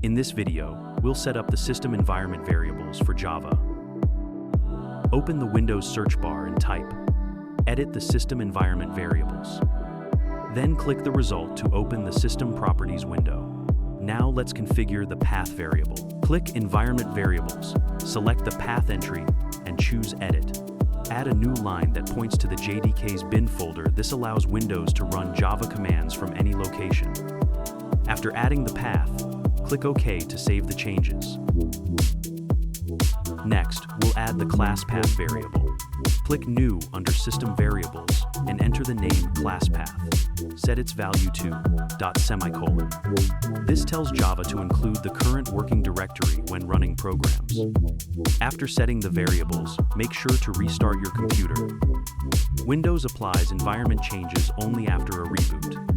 In this video, we'll set up the system environment variables for Java. Open the Windows search bar and type Edit the system environment variables. Then click the result to open the System Properties window. Now let's configure the path variable. Click Environment Variables, select the path entry, and choose Edit. Add a new line that points to the JDK's bin folder. This allows Windows to run Java commands from any location. After adding the path, click OK to save the changes. Next, we'll add the ClassPath variable. Click New under System Variables and enter the name ClassPath. Set its value to ... This tells Java to include the current working directory when running programs. After setting the variables, make sure to restart your computer. Windows applies environment changes only after a reboot.